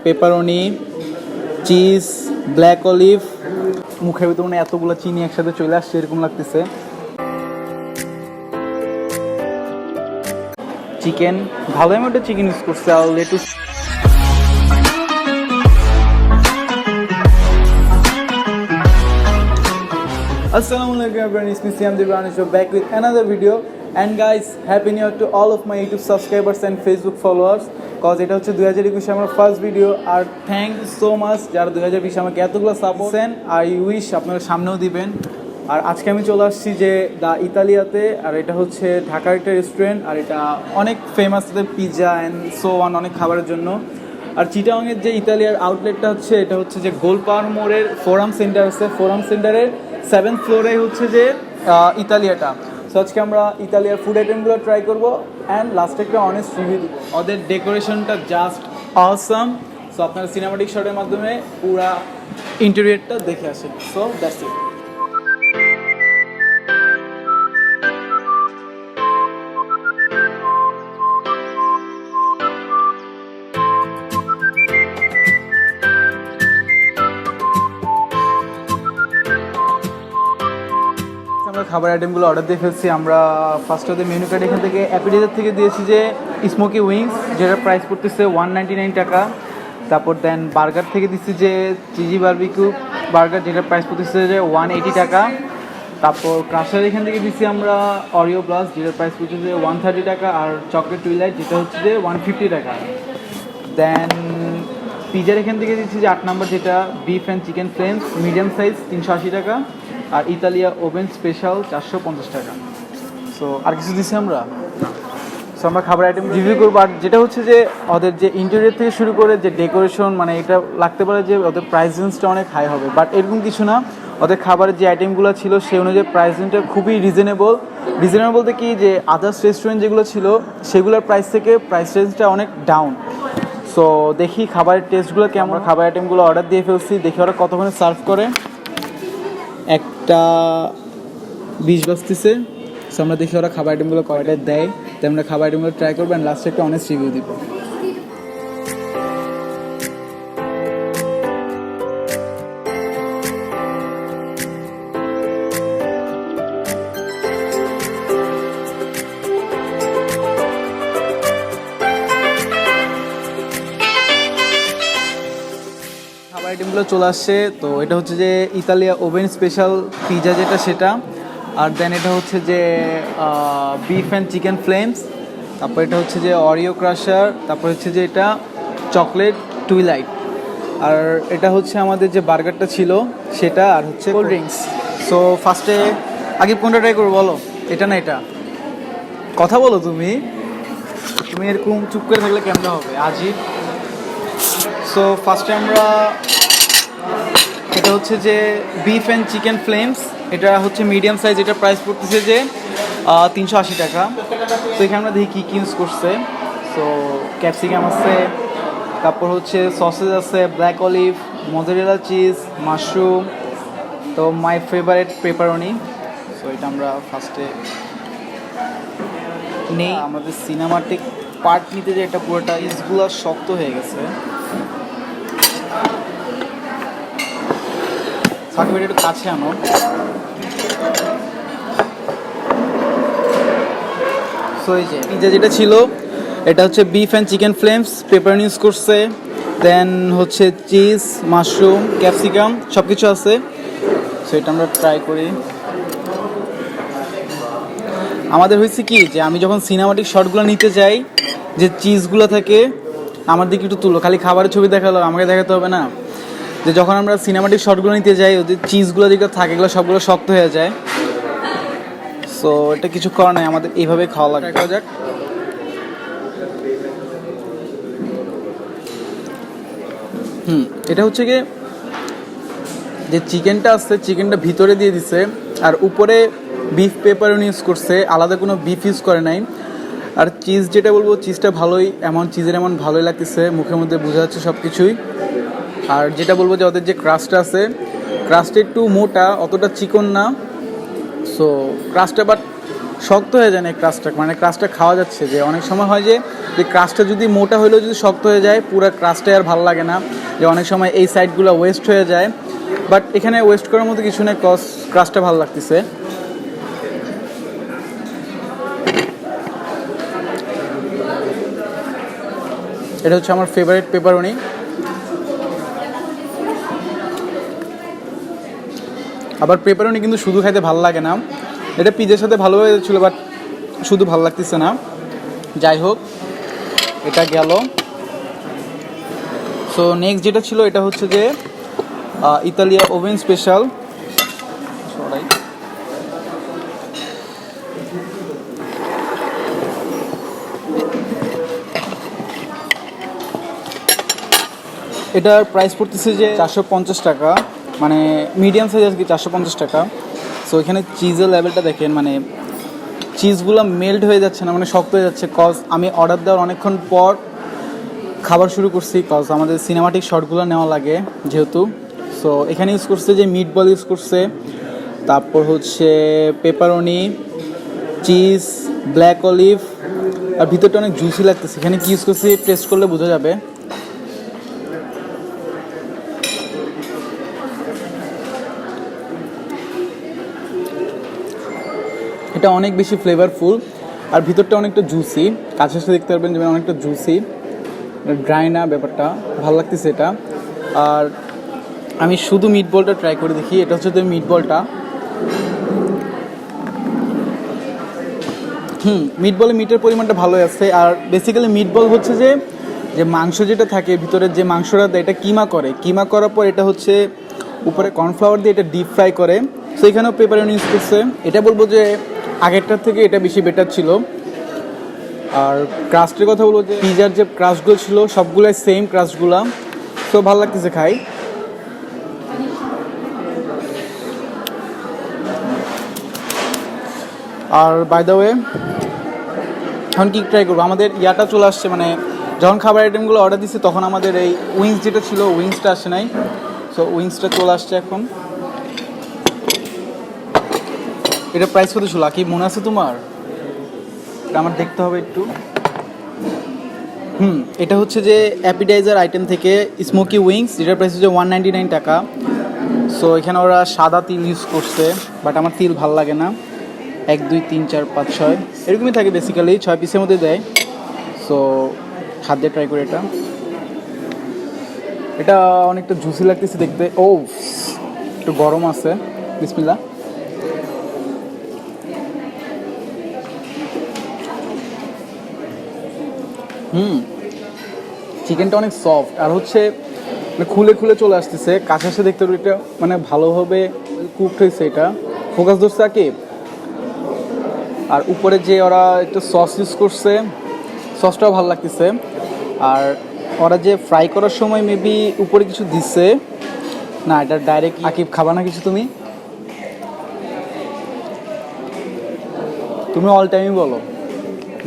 Pepperoni, cheese, black olive. মুখের ভিতরে মানে এতগুলো চিনি একসাথে চলে আসছে এরকম লাগতেছে। চিকেন, ভালো আমি ওটা চিকেন ইউজ করছি। আর lettuce, Assalamualaikum everyone, it's me Siam Devrani, so back with another video. And guys, happy new year to all of my YouTube subscribers and Facebook followers, cause এটা হচ্ছে 2021 আমার ফার্স্ট ভিডিও। আর thank you so much যারা 2020 আমাকে এতগুলো support then. I wish আপনারা সামনেও দিবেন। আর আজকে আমি চলে আসছি যে দ্য ইতালিয়াতে, আর এটা হচ্ছে ঢাকার একটা রেস্টুরেন্ট, আর এটা অনেক famous pizza and so on, অনেক খাবারের জন্য। আর চিটাগাংয়ের যে ইতালিয়ার আউটলেটটা হচ্ছে, এটা হচ্ছে যে গোলপাওয়ার মোড়ের ফোরাম সেন্টার আছে, ফোরাম সেন্টারের 7th ফ্লোরে হচ্ছে যে ইতালিয়াটা। সো আজকে আমরা ইতালিয়ার ফুড আইটেমগুলো ট্রাই করবো অ্যান্ড লাস্টে একটা অনেস্ট রিভিউ দিব। ওদের ডেকোরেশনটা জাস্ট অসাম। সো আপনারা সিনেমাটিক শটের মাধ্যমে পুরা ইন্টেরিয়রটা দেখে আসেন। So that's it. খাবার আইটেমগুলো অর্ডার দিয়ে ফেলছি আমরা। ফার্স্ট ওদের মেনু কার্ড এখান থেকে অ্যাপিটাইজার থেকে দিয়েছি যে স্মোকি উইংস, যেটার প্রাইস পড়তেছে 199 টাকা। তারপর দেন বার্গার থেকে দিচ্ছি যে চিজি বারবিকিউ বার্গার, যেটার প্রাইস পড়তেছে যে 180 টাকা। তারপর ক্রাশার এখান থেকে দিচ্ছি আমরা অরিও ব্লাস্ট, যেটার প্রাইস পড়তেছে 130 টাকা। আর চকলেট টুইলাইট, যেটা হচ্ছে যে 150 টাকা। দেন পিজার এখান থেকে দিচ্ছি যে 8 নম্বর, যেটা beef and chicken flames medium size 380 টাকা। আর ইতালিয়া ওভেন স্পেশাল 450 টাকা। সো আর কিছু দিচ্ছি আমরা। সো আমরা খাবার আইটেম রিভিউ করবো। আর যেটা হচ্ছে যে ওদের যে ইন্টেরিয়র থেকে শুরু করে যে ডেকোরেশন, মানে এটা লাগতে পারে যে ওদের প্রাইস রেঞ্জটা অনেক হাই হবে, বাট এরকম কিছু না। ওদের খাবারের যে আইটেমগুলো ছিল সেই অনুযায়ী প্রাইস রেঞ্জটা খুবই রিজনেবল বলতে কি, যে আদার্স রেস্টুরেন্ট যেগুলো ছিল সেগুলোর প্রাইস থেকে প্রাইস রেঞ্জটা অনেক ডাউন। সো দেখি খাবারের টেস্টগুলো কেমন। খাবার আইটেমগুলো অর্ডার দিয়ে ফেলছি, দেখি ওরা কতক্ষণে সার্ভ করে। 1:20 বাজতেছে। সো আমরা দেখি ওরা খাবার আইটেমগুলো কয়টায় দেয়, তাই আমরা খাবার আইটেমগুলো ট্রাই করবো অ্যান্ড লাস্টে একটা অনেস্ট রিভিউ দিব। খাবার আইটেমগুলো চলে আসছে। তো এটা হচ্ছে যে ইতালিয়া ওভেন স্পেশাল পিজা, যেটা সেটা। আর দেন এটা হচ্ছে যে বিফ অ্যান্ড চিকেন ফ্লেমস। তারপর এটা হচ্ছে যে অরিও ক্রাশার। তারপর হচ্ছে যে এটা চকলেট টুইলাইট। আর এটা হচ্ছে আমাদের যে বার্গারটা ছিল সেটা, আর হচ্ছে কোল্ড ড্রিঙ্কস। সো ফার্স্টে আগে কোনটা ট্রাই করবো বলো? এটা না এটা? কথা বলো তুমি এরকম চুপ করে থাকলে কেমন হবে আজই। সো ফার্স্টে আমরা, এটা হচ্ছে যে বিফ অ্যান্ড চিকেন ফ্লেমস, এটা হচ্ছে মিডিয়াম সাইজ, এটা প্রাইস পড়তেছে যে 380 টাকা। তো এখানে আমরা দেখি কী ইউজ করছে। সো ক্যাপসিকাম আছে, তারপর হচ্ছে সসেজ আছে, black olive, mozzarella cheese, mushroom, তো মাই ফেভারিট পেপারনি। সো এটা আমরা ফার্স্টে নেই। আমাদের সিনেমাটিক পার্ট নিতে যে এটা পুরোটা ইসগুলো শক্ত হয়ে গেছে। সাকিবের একটু কাছে আনো। সো এই যে পিজা যেটা ছিল, এটা হচ্ছে beef and chicken flames, pepperoni use করছে, দেন হচ্ছে চিজ, মাশরুম, ক্যাপসিকাম সব কিছু আছে। সো এটা আমরা ট্রাই করি। আমাদের হয়েছে কি, যে আমি যখন সিনেমাটিক শটগুলো নিতে যাই, যে চিজগুলো থাকে আমার দিকে একটু তুলো, খালি খাবারের ছবি দেখালো, আমাকে দেখাতে হবে না। যে যখন আমরা সিনেমাটিক শটগুলো নিতে যাই, ওদের চিজগুলো যেগুলো থাকে এগুলো সবগুলো শক্ত হয়ে যায়। সো এটা কিছু করার নাই, আমাদের এইভাবে খাওয়া লাগে। খাওয়া যাক। এটা হচ্ছে কি, যে চিকেনটা আসছে, চিকেনটা ভিতরে দিয়ে দিছে, আর উপরে বিফ পেপারনি ইউজ করছে, আলাদা কোনো বিফ ইউজ করে নাই। আর চিজ যেটা বলবো, চিজটা ভালোই, চিজের ভালোই লাগতেছে, মুখের মধ্যে বোঝা যাচ্ছে সব কিছুই। আর যেটা বলবো যে ওদের যে ক্রাস্টটা আছে, ক্রাস্টটা একটু মোটা, অতটা চিকন না। সো ক্রাস্টটা বাট শক্ত হয়ে যায় না ক্রাস্টটা, মানে ক্রাস্টটা খাওয়া যাচ্ছে। যে অনেক সময় হয় যে ক্রাস্টটা যদি মোটা হলেও যদি শক্ত হয়ে যায়, পুরো ক্রাস্টে আর ভালো লাগে না, যে অনেক সময় এই সাইডগুলো ওয়েস্ট হয়ে যায়। বাট এখানে ওয়েস্ট করার মতো কিছু নেই, কজ ক্রাস্টটা ভালো লাগতেছে। এটা হচ্ছে আমার ফেভারিট পেপারনি। আবার পেপারনি কিন্তু শুধু খাইতে ভালো লাগে না, এটা পিজার সাথে ভালোভাবে ছিল, বাট শুধু ভালো লাগতেছে না। যাই হোক, এটা গেল। সো নেক্সট যেটা ছিল এটা হচ্ছে যে ইতালিয়া ওভেন স্পেশাল। এটার প্রাইস পড়তেছে যে 450 টাকা, মানে মিডিয়াম সাইজ আর কি, 450 টাকা। সো এখানে চিজের লেভেলটা দেখেন, মানে চিজগুলো মেল্ট হয়ে যাচ্ছে না, মানে শক্ত হয়ে যাচ্ছে। কজ আমি অর্ডার দেওয়ার অনেকক্ষণ পর খাবার শুরু করছি, কজ আমাদের সিনেমাটিক শটগুলো নেওয়া লাগে যেহেতু। সো এখানে ইউজ করছে যে মিট বল ইউজ করছে, তারপর হচ্ছে পেপারনি, চিজ, ব্ল্যাক অলিভ, আর ভিতরটা অনেক জুসি লাগতেছে। এখানে কি ইউজ করছি টেস্ট করলে বোঝা যাবে। এটা অনেক বেশি ফ্লেভারফুল, আর ভিতরটা অনেকটা জুসি। কাছে এসে দেখতে পারবেন যে অনেকটা জুসি, ড্রাই না, ব্যাপারটা ভালো লাগতেছে এটা। আর আমি শুধু মিট বলটা ট্রাই করে দেখি। এটা হচ্ছে তো মিট বলটা। মিট বলে মিটের পরিমাণটা ভালোই আছে। আর বেসিক্যালি মিট বল হচ্ছে যে মাংস যেটা থাকে ভিতরের যে মাংসটা দেয়, এটা কিমা করে, কিমা করার পর এটা হচ্ছে উপরে কর্নফ্লাওয়ার দিয়ে এটা ডিপ ফ্রাই করে। সো এখানেও পেপারনি ইউজ করছে। এটা বলবো যে আগেরটার থেকে এটা বেশি বেটার ছিল। আর ক্রাস্টের কথা বলবো যে পিজার যে ক্রাস্টগুলো ছিল সবগুলোই সেম ক্রাস্টগুলো। সো ভালো লাগতেছে খাই। আর বাই দ্য ওয়ে, এখন কি ট্রাই করবো, আমাদের ইয়াটা চলে আসছে, মানে যখন খাবার আইটেমগুলো অর্ডার দিচ্ছি তখন আমাদের এই উইংস যেটা ছিল উইংসটা আসে নাই। সো উইংসটা চলে আসছে এখন। এটা প্রাইস কত ছিল কি মনে আছে তোমার? এটা আমার দেখতে হবে একটু। এটা হচ্ছে যে অ্যাপিটাইজার আইটেম থেকে স্মোকি উইংস, যেটার প্রাইস হচ্ছে 199 টাকা। সো এখানে ওরা সাদা তিল ইউজ করছে, বাট আমার তিল ভালো লাগে না। 1 2 3 4 5 6 এরকমই থাকে, বেসিক্যালি 6 পিসের মধ্যে দেয়। সো হাত দিয়ে ট্রাই করে এটা। এটা অনেকটা জুসি লাগতেছে দেখতে। ও একটু গরম আছে। বিসমিল্লাহ। চিকেনটা অনেক সফট, আর হচ্ছে খুলে খুলে চলে আসতেছে। কাছে এসে দেখতে পারো এটা মানে ভালোভাবে কুকড হয়েছে, এটা ফোকাস ধরছে আর কি। আর উপরে যে ওরা একটু সস ইউজ করছে, সসটাও ভালো লাগতেছে। আর ওরা যে ফ্রাই করার সময় মেবি উপরে কিছু দিচ্ছে না, এটা ডাইরেক্ট। আকিব খাবা না কিছু? তুমি অল টাইমই বলো,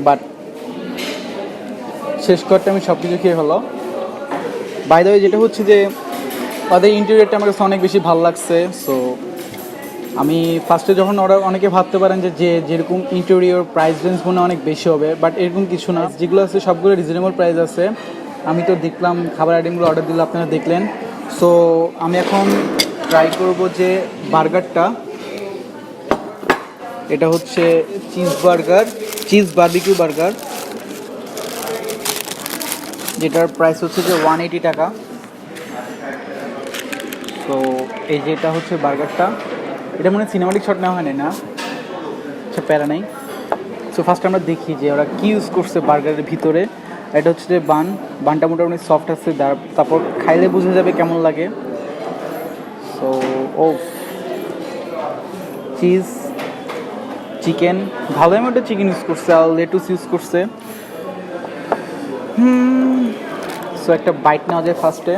বাট শেষ করতে আমি সব কিছু খেয়ে হলো। বাই দ্য ওয়ে, যেটা হচ্ছে যে ওদের ইন্টেরিয়রটা আমার কাছে অনেক বেশি ভালো লাগছে। সো আমি ফার্স্টে যখন ওরা অনেকে ভাবতে পারেন যে যেরকম ইন্টেরিয়র প্রাইস রেঞ্জ মনে অনেক বেশি হবে, বাট এরকম কিছু না। যেগুলো আছে সবগুলো রিজনেবল প্রাইস আছে। আমি তো দেখলাম খাবার আইটেমগুলো অর্ডার দিলে আপনারা দেখলেন। সো আমি এখন ট্রাই করব যে বার্গারটা। এটা হচ্ছে চিজ বারবিকিউ বার্গার, যেটার প্রাইস হচ্ছে যে 180 টাকা। তো এই যে এটা হচ্ছে বার্গারটা। এটা মনে হয় সিনেমাটিক শট নেওয়া হয় না, আচ্ছা প্যারা নাই। সো ফার্স্ট আমরা দেখি যে ওরা কী ইউজ করছে বার্গারের ভিতরে। এটা হচ্ছে যে বানটা মোটামুটি সফট আছে, তারপর খাইলে বোঝা যাবে কেমন লাগে। সো ও চিকেন ভালো অ্যামাউন্টে চিকেন ইউজ করছে, আর লেটুস ইউজ করছে। সো একটা বাইট নেওয়া যায় ফার্স্টে।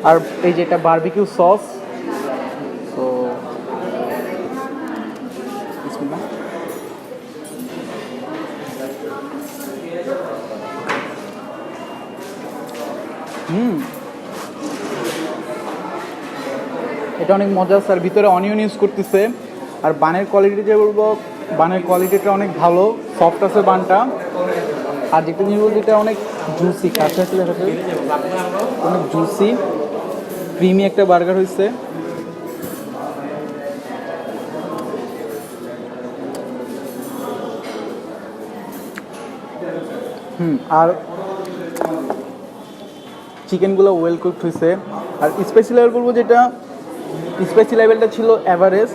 আর এই যে এটা বারবিকিউ সস। সো এটা অনেক মজা আছে। আর ভিতরে অনিয়ন ইউজ করতেছে। আর বানের কোয়ালিটি যে বলবো বানের কোয়ালিটিটা অনেক ভালো, সফট আছে বানটা। আর যেটা জিনিস বলতে এটা অনেক জুসি, কাছে আছে দেখাচ্ছে, অনেক জুসি ক্রিমি একটা বার্গার হয়েছে। আর চিকেনগুলো ওয়েল কুকড হয়েছে। আর স্পাইসি লেভেল বলবো, যেটা স্পাইসি লেভেলটা ছিল অ্যাভারেজ,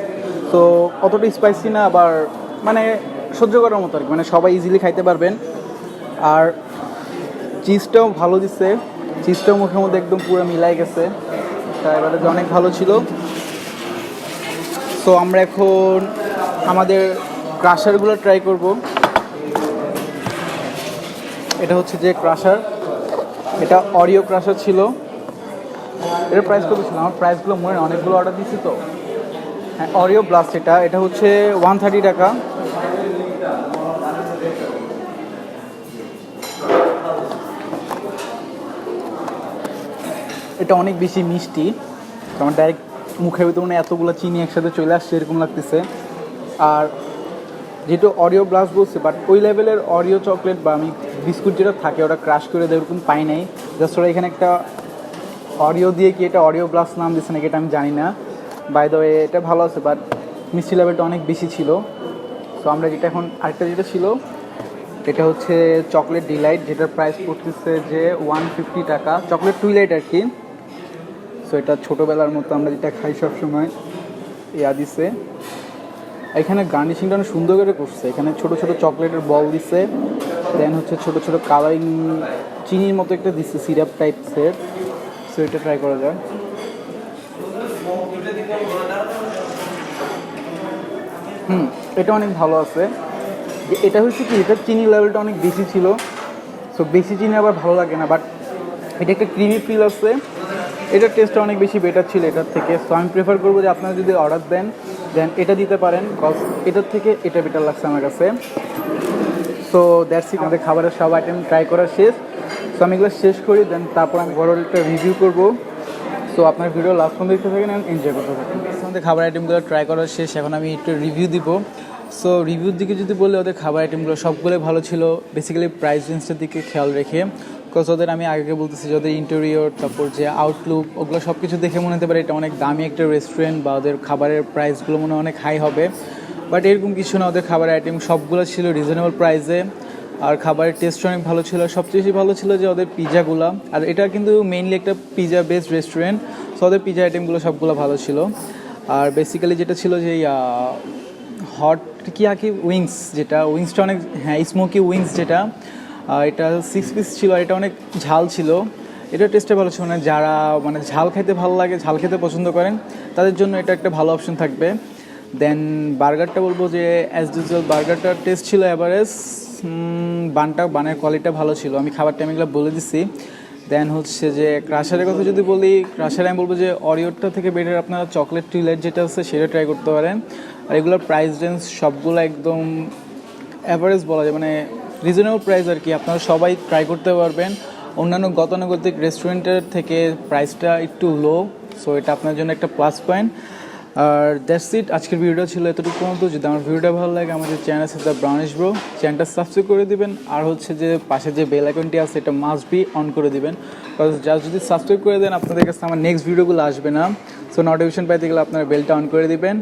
তো অতটা স্পাইসি না, আবার মানে সহ্য করার মতো আর কি, মানে সবাই ইজিলি খাইতে পারবেন। আর চিজটাও ভালো দিচ্ছে, চিজটাও মুখের মধ্যে একদম পুরো মিলাই গেছে, তাই এবারে অনেক ভালো ছিল। সো আমরা এখন আমাদের ক্রাশারগুলো ট্রাই করব। এটা হচ্ছে যে ক্রাশার, এটা অরিও ক্রাশার ছিল। এটার প্রাইস কত ছিল? আমার প্রাইসগুলো মনে হয়, অনেকগুলো অর্ডার দিচ্ছি তো। হ্যাঁ, অরিও ব্লাস্ট, এটা হচ্ছে 130 টাকা। এটা অনেক বেশি মিষ্টি, আমার ডাইরেক্ট মুখের ভিতরে মানে এতগুলো চিনি একসাথে চলে আসছে এরকম লাগতেছে। আর যেহেতু অরিও ব্লাস্ট বলছে, বাট ওই লেভেলের অরিও চকলেট বা আমি বিস্কুট যেটা থাকে ওটা ক্রাশ করে দেয় ওরকম পাই নাই। জাস্ট ওরা এখানে একটা অরিও দিয়ে কি এটা অরিও ব্লাস্ট নাম দিচ্ছে নাকি এটা আমি জানি না। বাই দ্য ওয়ে এটা ভালো আছে, বাট মিষ্টি লেভেলটা অনেক বেশি ছিল। সো আমরা যেটা এখন আরেকটা যেটা ছিল, এটা হচ্ছে চকলেট ডিলাইট, যেটার প্রাইস পড়তেছে যে 150 টাকা, চকলেট টুইলাইট আর কি। সো এটা ছোটোবেলার মতো আমরা যেটা খাই সবসময়, দিছে। এখানে গার্নিশিংটা অনেক সুন্দর করে করছে, এখানে ছোটো ছোটো চকলেটের বল দিচ্ছে, দেন হচ্ছে ছোটো ছোটো কালারিং চিনির মতো একটা দিচ্ছে সিরাপ টাইপসের। সো এটা ট্রাই করা যায়। এটা অনেক ভালো আছে। এটা হচ্ছে কি, এটার চিনি লেভেলটা অনেক বেশি ছিল, সো বেশি চিনি আবার ভালো লাগে না, বাট এটা একটা ক্রিমি ফিল আছে। এটার টেস্টটা অনেক বেশি বেটার ছিল এটার থেকে। সো আমি প্রেফার করবো যে আপনারা যদি অর্ডার দেন দেন এটা দিতে পারেন, বিকজ এটার থেকে এটা বেটার লাগছে আমার কাছে। সো দ্যাটস ইট, আমাদের খাবারের সব আইটেম ট্রাই করা শেষ। সো আমি এগুলো শেষ করি, দেন তারপর আমি বড় একটা রিভিউ করবো। সো আপনার ভিডিও লাস্ট পর্যন্ত দেখতে থাকেন অ্যান্ড এনজয় করতে থাকেন। আমাদের খাবার আইটেমগুলো ট্রাই করা শেষ, এখন আমি একটু রিভিউ দিব। সো রিভিউর দিকে যদি বলি, ওদের খাবার আইটেমগুলো সবগুলোই ভালো ছিল, বেসিক্যালি প্রাইস রেঞ্জের দিকে খেয়াল রেখে। বিকজ ওদের আমি আগে বলতেছি যে ওদের ইন্টেরিয়র, তারপর যে আউটলুক, ওগুলো সব কিছু দেখে মনে হতে পারে এটা অনেক দামি একটা রেস্টুরেন্ট বা ওদের খাবারের প্রাইসগুলো মনে হয় অনেক হাই হবে, বাট এরকম কিছু না। ওদের খাবার আইটেম সবগুলো ছিল রিজনেবল প্রাইসে, আর খাবারের টেস্ট অনেক ভালো ছিল। সবচেয়ে বেশি ভালো ছিল যে ওদের পিজাগুলো, আর এটা কিন্তু মেইনলি একটা পিজা বেসড রেস্টুরেন্ট, সো ওদের পিজা আইটেমগুলো সবগুলো ভালো ছিল। আর বেসিক্যালি যেটা ছিল যে হট কি উইংস, যেটা উইংসটা অনেক, হ্যাঁ স্মোকি উইংস, যেটা এটা 6 পিস ছিল, আর এটা অনেক ঝাল ছিল। এটা টেস্টে ভালো ছিল, মানে যারা মানে ঝাল খেতে ভালো লাগে, ঝাল খেতে পছন্দ করেন, তাদের জন্য এটা একটা ভালো অপশন থাকবে। দেন বার্গারটা বলবো যে অ্যাজ ইউজুয়াল বার্গারটার টেস্ট ছিল অ্যাভারেজ, বানের কোয়ালিটিটা ভালো ছিল, আমি খাবার টাইমগুলো বলে দিচ্ছি। দেন হচ্ছে যে ক্রাশারের কথা যদি বলি, ক্রাশারে আমি বলবো যে অরিওরটা থেকে বেটার আপনারা চকলেট টুইলাইট যেটা আছে সেটা ট্রাই করতে পারেন। আর এগুলোর প্রাইস রেঞ্জ সবগুলো একদম অ্যাভারেজ বলা যায়, মানে রিজনেবল প্রাইস আর কি, আপনারা সবাই ট্রাই করতে পারবেন। অন্যান্য গতানুগতিক রেস্টুরেন্টের থেকে প্রাইসটা একটু লো, সো এটা আপনার জন্য একটা প্লাস পয়েন্ট। আর দ্যাটস ইট, আজকের ভিডিওটা ছিল এতটুকু পর্যন্ত। যদি আমার ভিডিওটা ভালো লাগে, আমাদের চ্যানেল আছে দ্য ব্রাউনিশ ব্রো, চ্যানেলটা সাবস্ক্রাইব করে দিবেন। আর হচ্ছে যে পাশে যে বেল আইকনটি আছে এটা মাস্ট বি অন করে দিবেন, বিকজ জাস্ট যদি সাবস্ক্রাইব করে দেন আপনাদের কাছে আমার নেক্সট ভিডিওগুলো আসবে না। সো নোটিফিকেশন পাইতে গেলে আপনারা বেলটা অন করে দিবেন।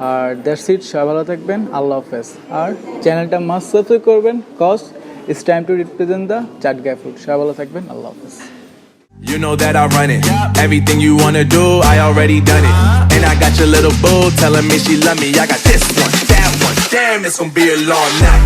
আর দ্যাটস ইট, সবাই ভালো থাকবেন, আল্লাহ হাফেজ। আর চ্যানেলটা মাস্ট সাবস্ক্রাইব করবেন, cause it's time to represent the Chatgai food. সবাই ভালো থাকবেন, আল্লাহ হাফেজ। You know that I run it. Everything you wanna do, I already done it. And I got your little boo telling me she love me. I got this one, that one. Damn, it's gonna be a long night.